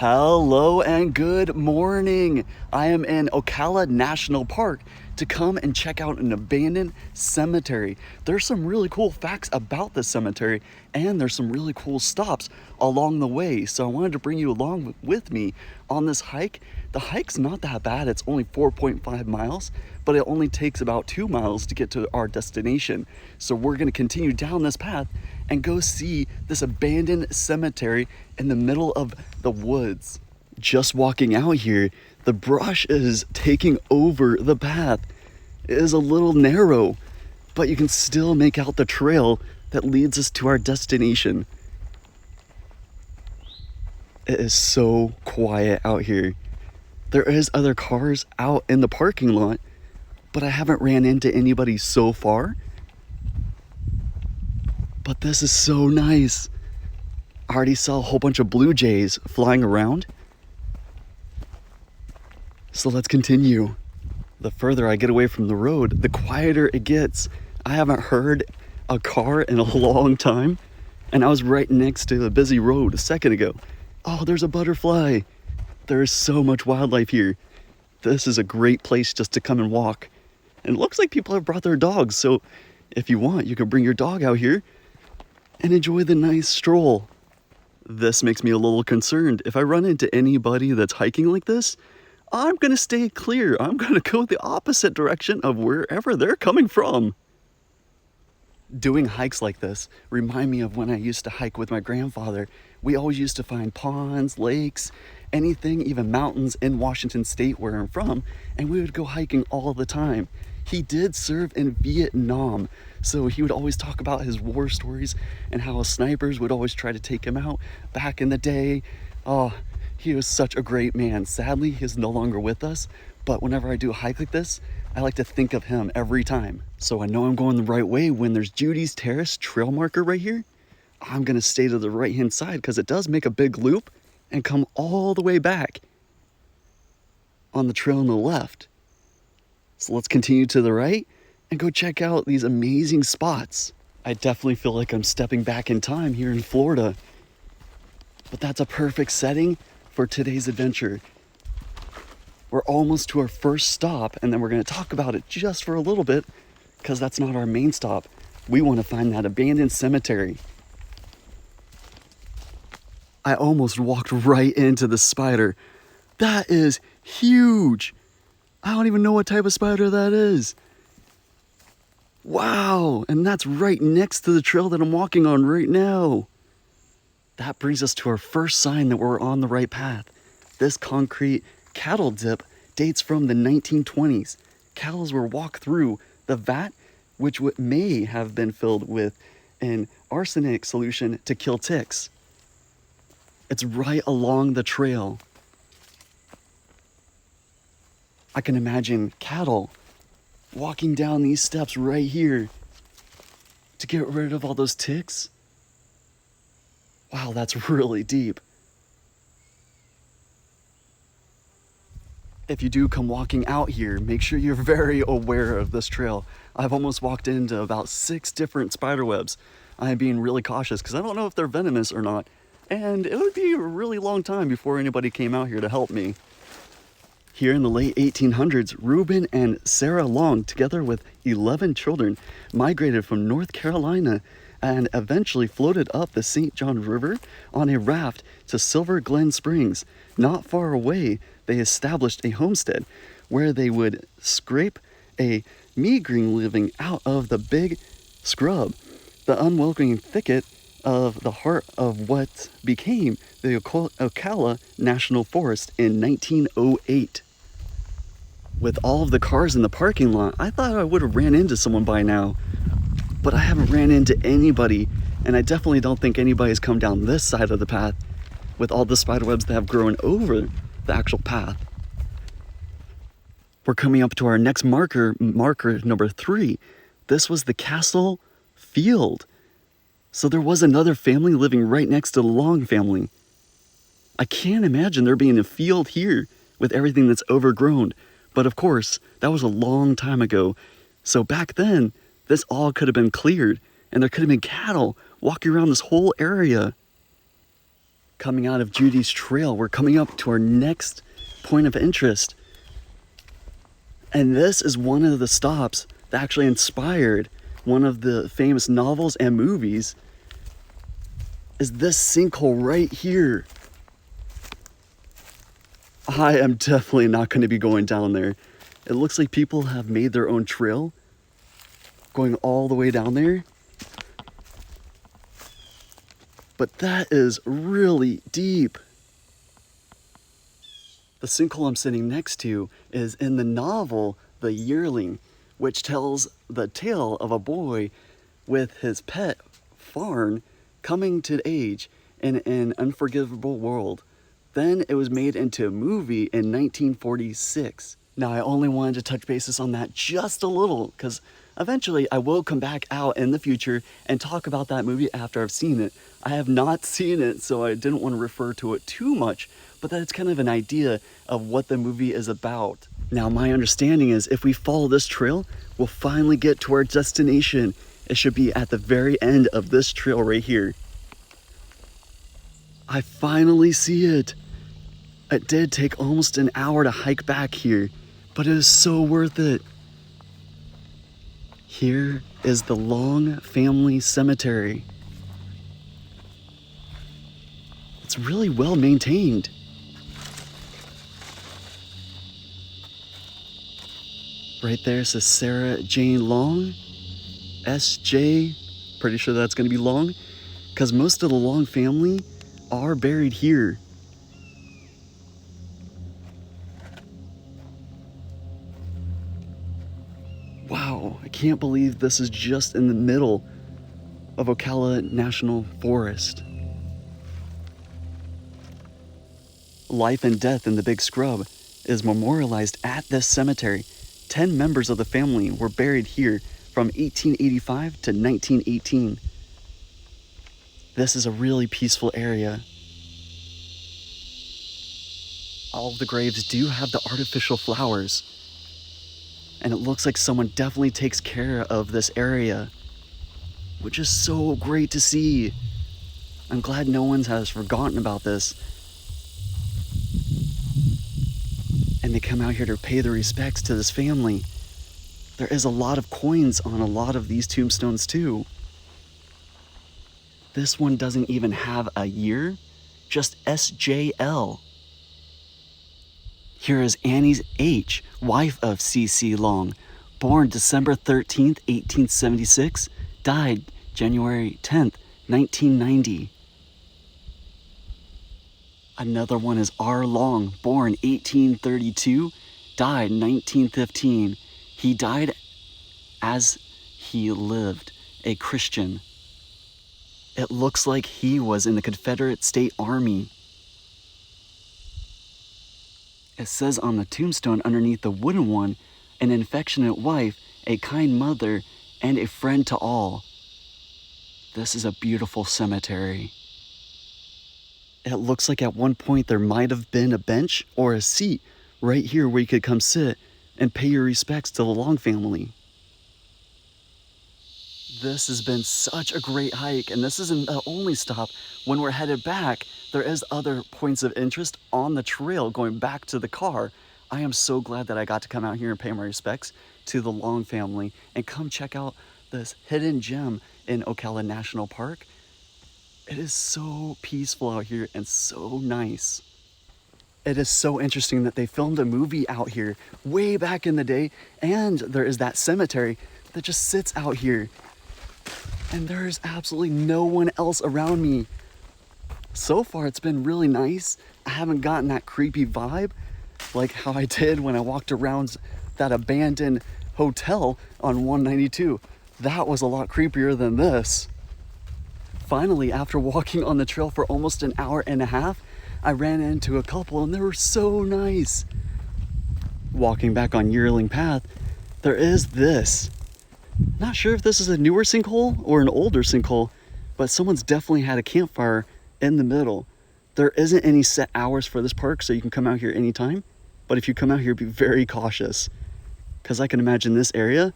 Hello and good morning. I am in Ocala National Park to come and check out an abandoned cemetery. There's some really cool facts about the cemetery and there's some really cool stops along the way. So I wanted to bring you along with me on this hike. The hike's not that bad. It's only 4.5 miles, but it only takes about 2 miles to get to our destination. So we're going to continue down this path and go see this abandoned cemetery in the middle of the woods. Just walking out here, the brush is taking over the path. It is a little narrow, but you can still make out the trail that leads us to our destination. It is so quiet out here. There is other cars out in the parking lot, but I haven't ran into anybody so far. But this is so nice. I already saw a whole bunch of blue jays flying around. So let's continue. The further I get away from the road, the quieter it gets. I haven't heard a car in a long time, and I was right next to a busy road a second ago. Oh, there's a butterfly. There is so much wildlife here. This is a great place just to come and walk. And it looks like people have brought their dogs, so if you want, you can bring your dog out here and enjoy the nice stroll. This makes me a little concerned. If I run into anybody that's hiking like this, I'm gonna stay clear. I'm gonna go the opposite direction of wherever they're coming from. Doing hikes like this remind me of when I used to hike with my grandfather. We always used to find ponds, lakes, anything, even mountains in Washington State where I'm from, and we would go hiking all the time. He did serve in Vietnam, so he would always talk about his war stories and how snipers would always try to take him out back in the day. Oh, he was such a great man. Sadly, he is no longer with us, but whenever I do a hike like this, I like to think of him every time. So I know I'm going the right way. When there's Judy's Terrace trail marker right here, I'm gonna stay to the right-hand side because it does make a big loop and come all the way back on the trail on the left. So let's continue to the right and go check out these amazing spots. I definitely feel like I'm stepping back in time here in Florida, but that's a perfect setting for today's adventure. We're almost to our first stop, and then we're going to talk about it just for a little bit because that's not our main stop. We want to find that abandoned cemetery. I almost walked right into the spider. That is huge. I don't even know what type of spider that is. Wow, and that's right next to the trail that I'm walking on right now. That brings us to our first sign that we're on the right path. This concrete cattle dip dates from the 1920s. Cattle were walked through the vat, which may have been filled with an arsenic solution to kill ticks. It's right along the trail. I can imagine cattle walking down these steps right here to get rid of all those ticks. Wow, that's really deep. If you do come walking out here, make sure you're very aware of this trail. I've almost walked into about 6 different spider webs. I am being really cautious because I don't know if they're venomous or not. And it would be a really long time before anybody came out here to help me. Here in the late 1800s, Reuben and Sarah Long, together with 11 children, migrated from North Carolina and eventually floated up the St. John River on a raft to Silver Glen Springs. Not far away, they established a homestead where they would scrape a meagering living out of the big scrub, the unwelcoming thicket of the heart of what became the Ocala National Forest in 1908. With all of the cars in the parking lot, I thought I would have ran into someone by now, but I haven't ran into anybody, and I definitely don't think anybody's come down this side of the path with all the spider webs that have grown over the actual path. We're coming up to our next marker number 3. This was the Castle Field. So there was another family living right next to the Long family. I can't imagine there being a field here with everything that's overgrown. But of course, that was a long time ago. So back then, this all could have been cleared and there could have been cattle walking around this whole area. coming out of Judy's Trail. We're coming up to our next point of interest. And this is one of the stops that actually inspired one of the famous novels and movies, is this sinkhole right here. I am definitely not going to be going down there. It looks like people have made their own trail going all the way down there. But that is really deep. The sinkhole I'm sitting next to is in the novel The Yearling, which tells the tale of a boy with his pet fawn coming to age in an unforgivable world. Then it was made into a movie in 1946. Now, I only wanted to touch bases on that just a little because eventually I will come back out in the future and talk about that movie after I've seen it. I have not seen it, so I didn't want to refer to it too much, but that's kind of an idea of what the movie is about. Now, my understanding is if we follow this trail, we'll finally get to our destination. It should be at the very end of this trail right here. I finally see it. It did take almost an hour to hike back here, but it is so worth it. Here is the Long Family Cemetery. It's really well maintained. Right there says Sarah Jane Long, S.J. Pretty sure that's going to be Long, because most of the Long family are buried here. Wow, I can't believe this is just in the middle of Ocala National Forest. Life and death in the big scrub is memorialized at this cemetery. 10 members of the family were buried here from 1885 to 1918. This is a really peaceful area. All of the graves do have the artificial flowers, and it looks like someone definitely takes care of this area, which is so great to see. I'm glad no one has forgotten about this. And they come out here to pay their respects to this family. There is a lot of coins on a lot of these tombstones too. This one doesn't even have a year, just SJL. Here is Annie H., wife of C.C. Long, born December 13th, 1876, died January 10th, 1990. Another one is R. Long, born 1832, died 1915. He died as he lived, a Christian. It looks like he was in the Confederate State Army. It says on the tombstone underneath the wooden one, an affectionate wife, a kind mother, and a friend to all. This is a beautiful cemetery. It looks like at one point there might have been a bench or a seat right here where you could come sit and pay your respects to the Long family. This has been such a great hike, and this isn't the only stop. When we're headed back, there is other points of interest on the trail going back to the car. I am so glad that I got to come out here and pay my respects to the Long family and come check out this hidden gem in Ocala National Park. It is so peaceful out here and so nice. It is so interesting that they filmed a movie out here way back in the day, and there is that cemetery that just sits out here. And there's absolutely no one else around me. So far, it's been really nice. I haven't gotten that creepy vibe like how I did when I walked around that abandoned hotel on 192. That was a lot creepier than this. Finally, after walking on the trail for almost an hour and a half, I ran into a couple and they were so nice. Walking back on Yearling Path, there is this. Not sure if this is a newer sinkhole or an older sinkhole, but someone's definitely had a campfire in the middle. There isn't any set hours for this park, so you can come out here anytime. But if you come out here, be very cautious, because I can imagine this area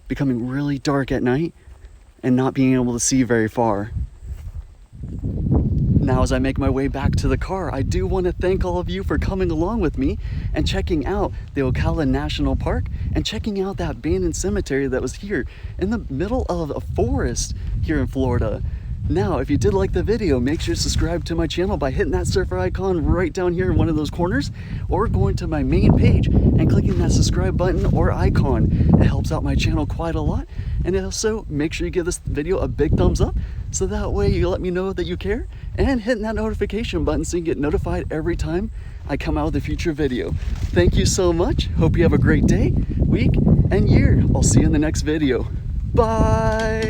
becoming really dark at night and not being able to see very far. Now, as I make my way back to the car, I do want to thank all of you for coming along with me and checking out the Ocala National Park and checking out that abandoned cemetery that was here in the middle of a forest here in Florida. Now, if you did like the video, make sure to subscribe to my channel by hitting that surfer icon right down here in one of those corners, or going to my main page and clicking that subscribe button or icon. It helps out my channel quite a lot. And also, make sure you give this video a big thumbs up, so that way you let me know that you care, and hitting that notification button so you get notified every time I come out with a future video. Thank you so much. Hope you have a great day, week, and year. I'll see you in the next video. Bye!